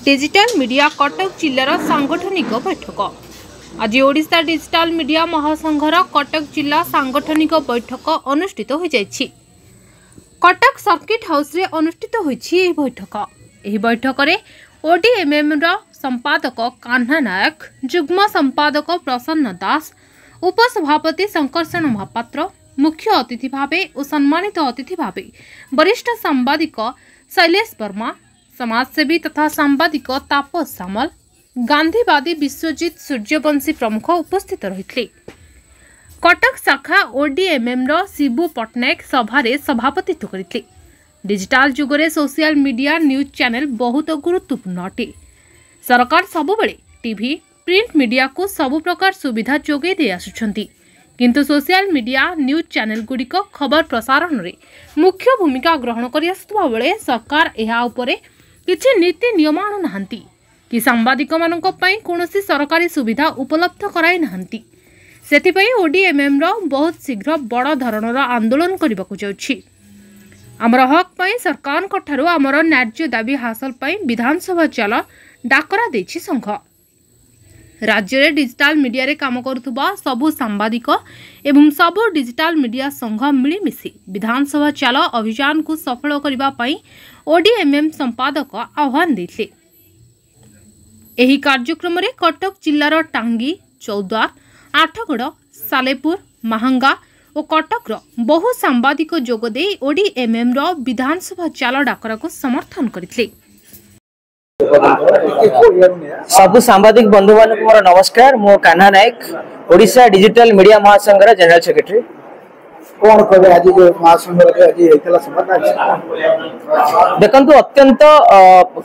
Digital media Cuttack जिल्लार सांगठनिक बैठक। आज ओडिशा डिजिटल मीडिया महासंघर कटक जिला सांगठनिक बैठक अनुष्ठित हो जाइछि। कटक सर्किट हाउस रे अनुष्ठित होइछि एही बैठक। एही बैठक रे ओडीएमएम रा संपादक कान्हा नायक, जुग्म संपादक प्रसन्न दास, उपसभापति शंकरसेन महापात्र, मुख्य अतिथि भावे और सम्मानित अतिथि भावे वरिष्ठ सांबादिक शैलेश वर्मा, समाजसेवी तथा सांबादिक तापस सामल, गांधीवादी विश्वजित सूर्यवंशी प्रमुख उपस्थित रही। कटक शाखा ओडीएमएम रो शिबू पट्टनायक सभारे सभापतित्व करथिले। डिजिटल जुगरे सोशल मीडिया न्यूज चैनल बहुत गुरुत्वपूर्ण अटे। सरकार सबुबेले टीवी प्रिंट मीडिया को सबु प्रकार सुविधा जोगे दे आसुछंती, किंतु सोशल मीडिया न्यूज चैनल गुड़िक खबर प्रसारण रे मुख्य भूमिका ग्रहण करि आसुवा बेले सरकार एहा उपरे किछि नीति नियम आनु नाहंती कि सांबादिक मानक पई कोनोसी सरकारी सुविधा उपलब्ध कराई नाहंती। सेथिपई ओडीएमएम रो बहुत शीघ्र बड़ धरणर आंदोलन करबाकू जाउछि। आमर हक पई सरकार ठारू आमर न्याय्य दाबी हासिल पई विधानसभा चाल डाकरा देछि संघ। राज्य रे डिजिटल मीडिया रे काम करुथुबा सबु सांबादिक एवं सबु डिजिटल मीडिया संघ मिलीमिशी विधानसभा चाल अभियान को सफल करबा पई ओडीएमएम संपादक आह्वान देथिले। एही कार्यक्रम रे कटक जिल्लार टांगी, चौद्वार, आठगड़, सालेपुर, महांगा और कटक रो बहु सांबादिक जोग दे ओडीएमएम रो विधानसभा चाल डाकरा को समर्थन करथिले। सबु सांबादिक बंधु मान मोर नमस्कार। मो कान्हा नायक, ओडिशा डिजिटल मीडिया महासंघर जनरल सेक्रेटरी। कौन कहबे आज जो महासंघर आज हेतला समाधान देखंतु अत्यंत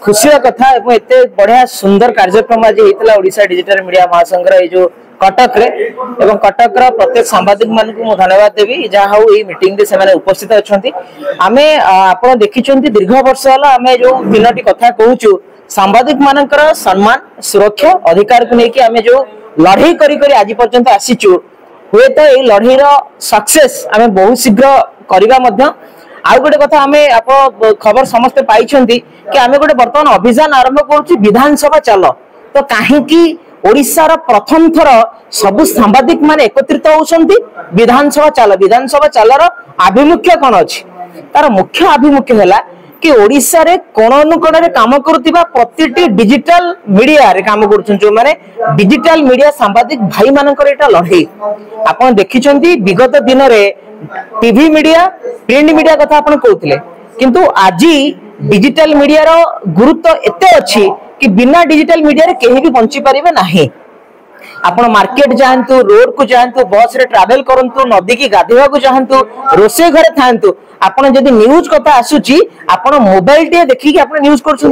खुशी कथा एवं एते बढ़िया सुंदर कार्यक्रम आज हेतला ओडिशा डिजिटल मीडिया महासंघर ए जो कटक रे एवं कटक रा प्रत्येक सांबादिक मान को धन्यवाद देवी जहा हो ए मीटिंग रे सेमाने उपस्थित अछंती। आमे आपण देखिचंती दीर्घ वर्ष होला आमे जो तीनोटी कथा कहूचु सांबादिक मानकर सम्मान, सुरक्षा, अधिकार को लेकिन आमे जो लड़ाई करी करी आज पर्यंत आसीचु हुए तो ये लड़ाई रो सक्सेस आमे बहुत शीघ्र करबा मध्य। आ गोटे कथा आमे आप खबर समस्त पाइछंती कि आमे गोटे वर्तमान अभियान आरंभ करूची विधानसभा चाल। तो काहे कि ओडिसा रो प्रथम थर सबु सांबादिक माने एकत्रित होउछंती विधानसभा चाल। विधानसभा चाल रो आभिमुख्य कोन अछि? तार मुख्य आभिमुख्य हैला कि ओडिसा रे कोन अनुकोण रे काम करूतिबा प्रतिटी डिजिटल मीडिया रे काम करूछन जो माने डिजिटल मीडिया सांबादिक भाई मानकर एटा लढई आपण देखिछंती। विगत दिन रे टीवी मीडिया प्रिंट मीडिया कथा आपण कहउतिले, किंतु आजी डिजिटल मीडिया रो गुरुत्व एते अछि कि बिना डिजिटल मीडिया रे केही भी बंची परिबे नाही। आपण मार्केट जाहंतु, रोड को जाहंतु, बस रे ट्रैवल करंतु, नदी की गाधेवा को जाहंतु, रोसे घरे थांतु, आपण जदी न्यूज कथा आसुची आपण मोबाइल टे देखि कि आपण न्यूज करछन।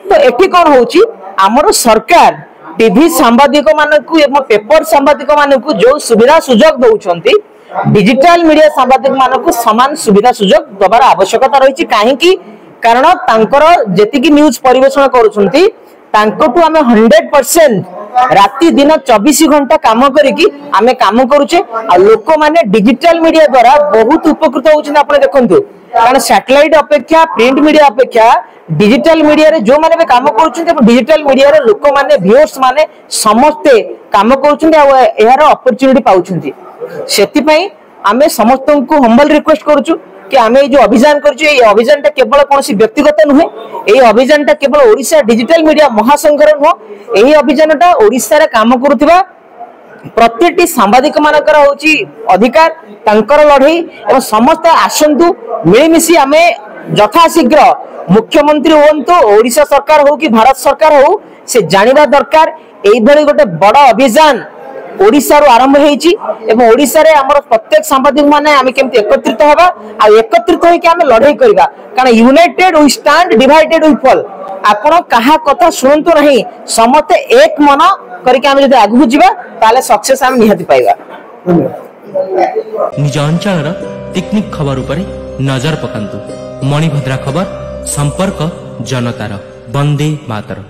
तो एठी कोन होउची हमर सरकार टीवी सांबादिक मानकु एवं पेपर सांबादिक मानकु जो सुविधा सुयोग दउछंती डिजिटल मीडिया सांबादिक मानकु समान सुविधा सुयोग दबार आवश्यकता रहिची। काहे कि कारण तांकर जेति कि न्यूज परिवेषण करूछंती तांकोटु आमे 100% राति दिन 24 घंटा काम करिकी आमे काम करूचे। आ लोक माने डिजिटल मीडिया द्वारा बहुत उपकृत होउछन। आपण देखंतु कारण सैटेलाइट अपेक्षा प्रिंट मीडिया अपेक्षा डिजिटल मीडिया रे जो माने काम करूछन डिजिटल मीडिया रे लोक माने व्यूअर्स माने समस्त काम करूछन आ एहार अपॉर्चुनिटी पाउछन। सेति पई आमे समस्त को हम्बल रिक्वेस्ट करूछु कि आमे जो अभियान करछु ए अभियान ता केवल कोनसी व्यक्तिगत नुहे। ए अभियान ता केवल ओडिशा डिजिटल मीडिया महासंघर नुह। एही अभियान ता ओडिशा रे काम करूथिबा प्रतिटी सांबादिक मानकर होची अधिकार तांकर लढई एवं समस्त आसंतु मिलीमिशी आमे यथा शीघ्र मुख्यमंत्री होंतु ओडिशा सरकार हो कि भारत सरकार हो से जानिबा दरकार एई भली गोटे बड़ अभियान ओडिसा रो आरंभ हेची एवं ओडिसा रे हमर प्रत्येक सांबादिक माने आमे केमति एकत्रित हेबा आ एकत्रित होई कि आमे लढाई करबा। कारण united we stand, divided we fall. आपण कहा कथा सुनतु नहीं, समते एक मन करके आमे जदि आगु जिबा ताले सक्सेस आमे निहाती पाइबा। निज अंचल रो टेक्निक खबर उपरे नजर पकांतु। मणिभद्रा खबर संपर्क जनतार। वंदे मातरम।